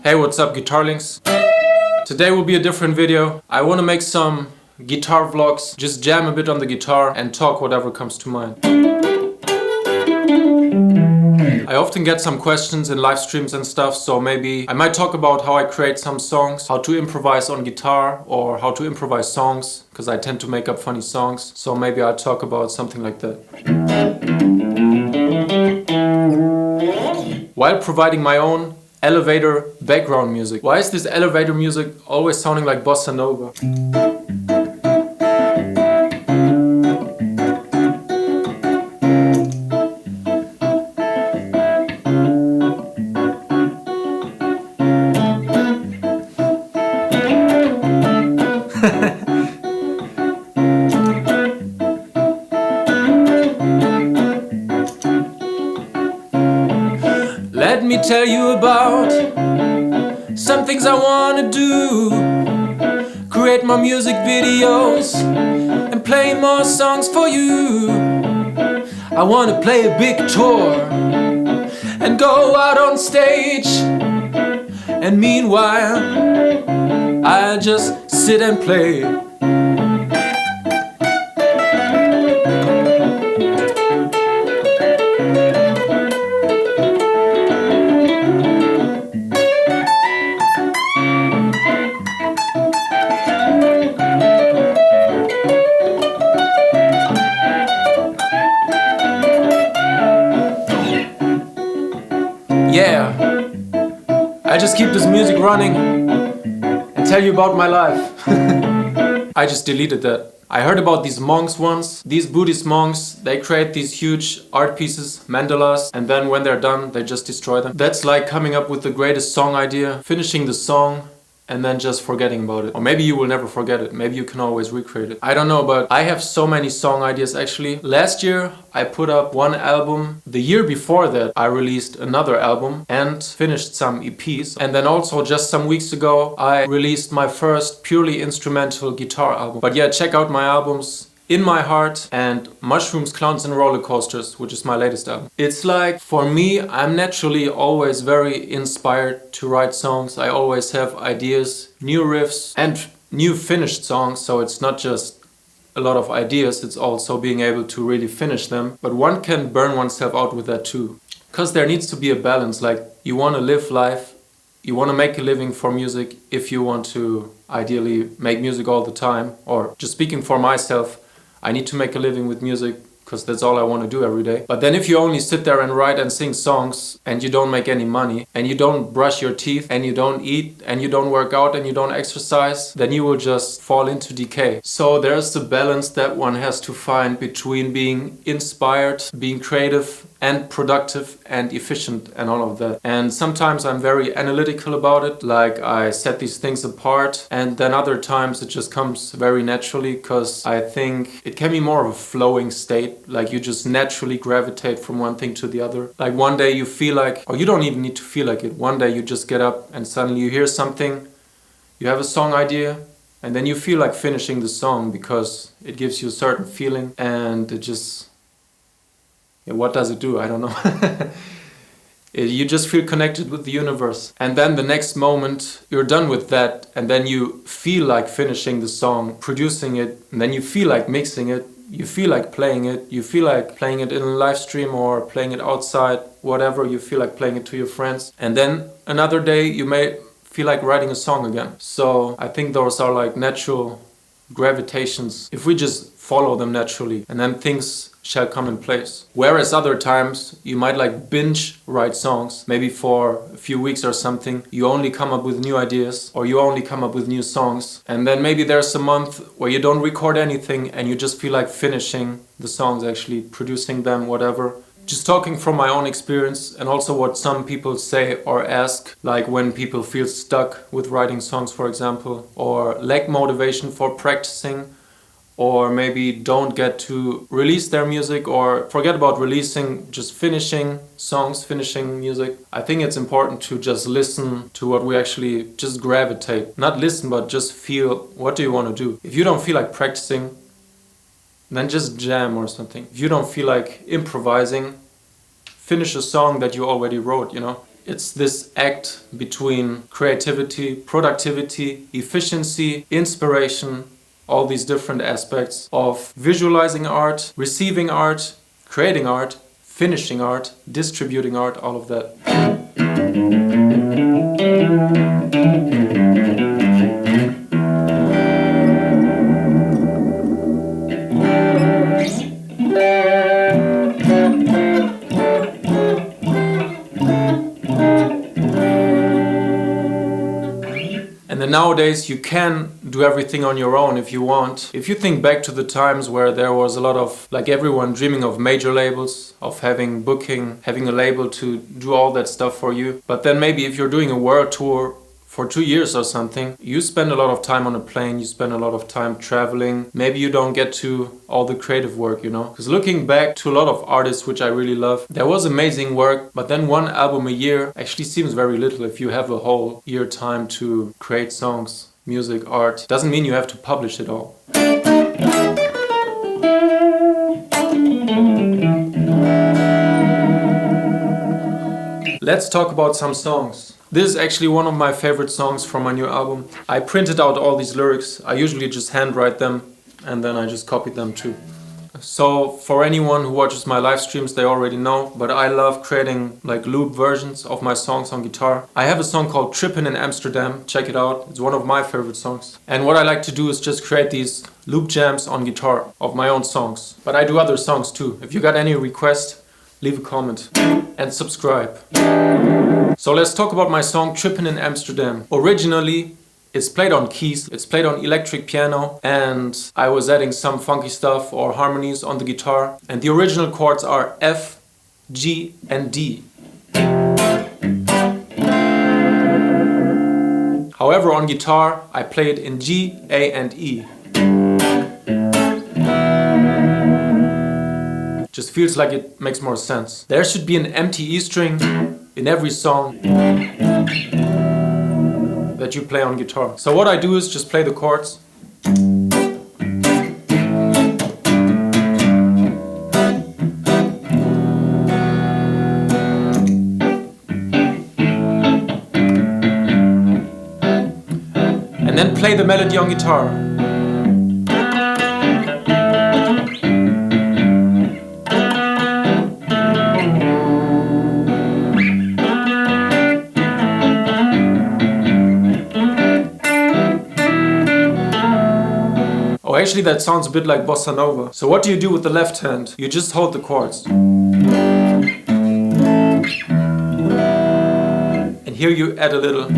Hey, what's up, guitarlings? Today will be a different video. I want to make some guitar vlogs, just jam a bit on the guitar and talk whatever comes to mind. I often get some questions in live streams and stuff, so maybe I might talk about how I create some songs, how to improvise on guitar, or how to improvise songs, because I tend to make up funny songs, so maybe I'll talk about something like that. While providing my own elevator background music. Why is this elevator music always sounding like bossa nova? Let me tell you about some things I wanna do. Create more music videos and play more songs for you. I wanna play a big tour and go out on stage. And meanwhile, I just sit and play. Yeah, I just keep this music running and tell you about my life. I just deleted that. I heard about these monks once. These Buddhist monks, they create these huge art pieces, mandalas, and then when they're done, they just destroy them. That's like coming up with the greatest song idea, finishing the song, and then just forgetting about it. Or maybe you will never forget it. Maybe you can always recreate it. I don't know, but I have so many song ideas actually. Last year I put up one album. The year before that I released another album and finished some EPs. And then also just some weeks ago I released my first purely instrumental guitar album. But yeah, check out my albums In My Heart and Mushrooms, Clowns and Rollercoasters, which is my latest album. It's like, for me, I'm naturally always very inspired to write songs. I always have ideas, new riffs and new finished songs, so it's not just a lot of ideas, it's also being able to really finish them. But one can burn oneself out with that too. Because there needs to be a balance, like you want to live life, you want to make a living for music if you want to ideally make music all the time, or just speaking for myself, I need to make a living with music because that's all I want to do every day. But then if you only sit there and write and sing songs and you don't make any money and you don't brush your teeth and you don't eat and you don't work out and you don't exercise, then you will just fall into decay. So there's the balance that one has to find between being inspired, being creative and productive and efficient and all of that. And sometimes I'm very analytical about it, like I set these things apart, and then other times it just comes very naturally because I think it can be more of a flowing state, like you just naturally gravitate from one thing to the other. Like one day you feel like, or you don't even need to feel like it, one day you just get up and suddenly you hear something, you have a song idea, and then you feel like finishing the song because it gives you a certain feeling and it just... Yeah, what does it do? I don't know. You just feel connected with the universe. And then the next moment you're done with that and then you feel like finishing the song, producing it, and then you feel like mixing it, you feel like playing it, you feel like playing it in a live stream or playing it outside, whatever, you feel like playing it to your friends. And then another day you may feel like writing a song again. So I think those are like natural gravitations if we just follow them naturally, and then things shall come in place. Whereas other times you might like binge write songs, maybe for a few weeks or something, you only come up with new ideas or you only come up with new songs, and then maybe there's a month where you don't record anything and you just feel like finishing the songs, actually producing them, whatever. Just talking from my own experience and also what some people say or ask, like when people feel stuck with writing songs, for example, or lack motivation for practicing, or maybe don't get to release their music or forget about releasing, just finishing songs, finishing music. I think it's important to just listen to what we actually just gravitate. Not listen, but just feel, what do you want to do? If you don't feel like practicing, then just jam or something. If you don't feel like improvising, finish a song that you already wrote, you know? It's this act between creativity, productivity, efficiency, inspiration, all these different aspects of visualizing art, receiving art, creating art, finishing art, distributing art, all of that. And then nowadays you can do everything on your own if you want. If you think back to the times where there was a lot of, like everyone dreaming of major labels, of having booking, having a label to do all that stuff for you. But then maybe if you're doing a world tour for 2 years or something, you spend a lot of time on a plane, you spend a lot of time traveling. Maybe you don't get to all the creative work, you know? Because looking back to a lot of artists, which I really love, there was amazing work, but then one album a year actually seems very little if you have a whole year time to create songs, music, art. Doesn't mean you have to publish it all. Let's talk about some songs. This is actually one of my favorite songs from my new album. I printed out all these lyrics. I usually just handwrite them and then I just copied them too. So for anyone who watches my live streams, they already know, but I love creating like loop versions of my songs on guitar. I have a song called Trippin' in Amsterdam. Check it out. It's one of my favorite songs. And what I like to do is just create these loop jams on guitar of my own songs. But I do other songs too. If you got any request, leave a comment and subscribe. So let's talk about my song Trippin' in Amsterdam. Originally, it's played on keys, it's played on electric piano, and I was adding some funky stuff or harmonies on the guitar. And the original chords are F, G, and D. However, on guitar, I play it in G, A, and E. Just feels like it makes more sense. There should be an empty E string in every song that you play on guitar. So what I do is just play the chords. And then play the melody on guitar. Oh, actually that sounds a bit like bossa nova. So what do you do with the left hand? You just hold the chords. And here you add a little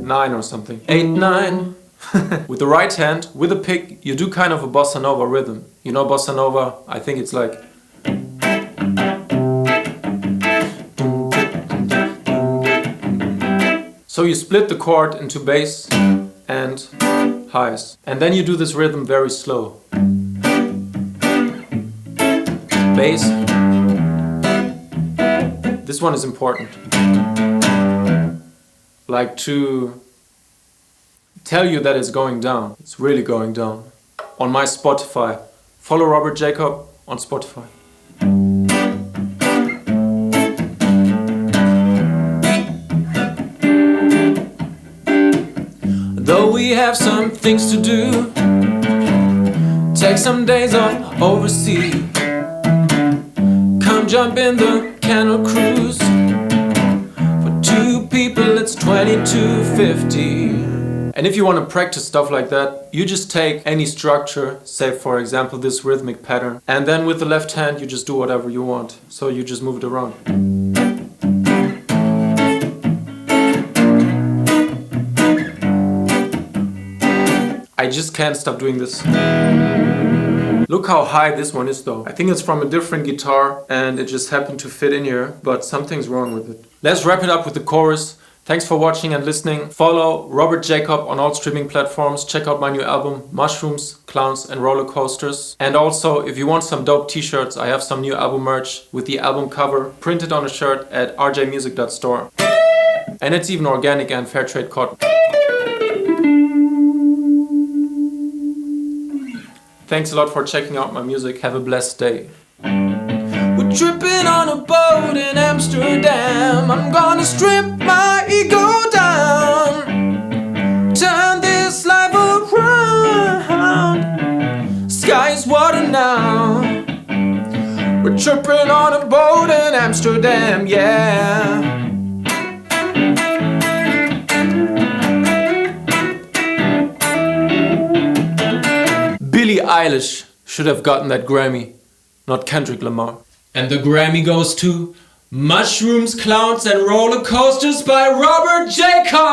9 or something. 8, 9. With the right hand, with a pick, you do kind of a bossa nova rhythm. You know bossa nova? I think it's like... So you split the chord into bass and highs. And then you do this rhythm very slow. Bass. This one is important. Like to tell you that it's going down. It's really going down. On my Spotify. Follow Robert Jakob on Spotify. Though we have some things to do, take some days off overseas. Come jump in the Canal Cruise. For 2 people it's $22.50. And if you want to practice stuff like that, you just take any structure, say for example this rhythmic pattern, and then with the left hand you just do whatever you want. So you just move it around. I just can't stop doing this. Look how high this one is though. I think it's from a different guitar and it just happened to fit in here, but something's wrong with it. Let's wrap it up with the chorus. Thanks for watching and listening. Follow Robert Jakob on all streaming platforms. Check out my new album, Mushrooms, Clowns and Rollercoasters. And also, if you want some dope t-shirts, I have some new album merch with the album cover printed on a shirt at rjmusic.store. And it's even organic and fair trade cotton. Thanks a lot for checking out my music. Have a blessed day. We're tripping on a boat in Amsterdam. I'm gonna strip my ego down, turn this life around. Sky's water now. We're tripping on a boat in Amsterdam, yeah. Billie Eilish should have gotten that Grammy, not Kendrick Lamar. And the Grammy goes to Mushrooms, Clowns and Roller Coasters by Robert Jakob!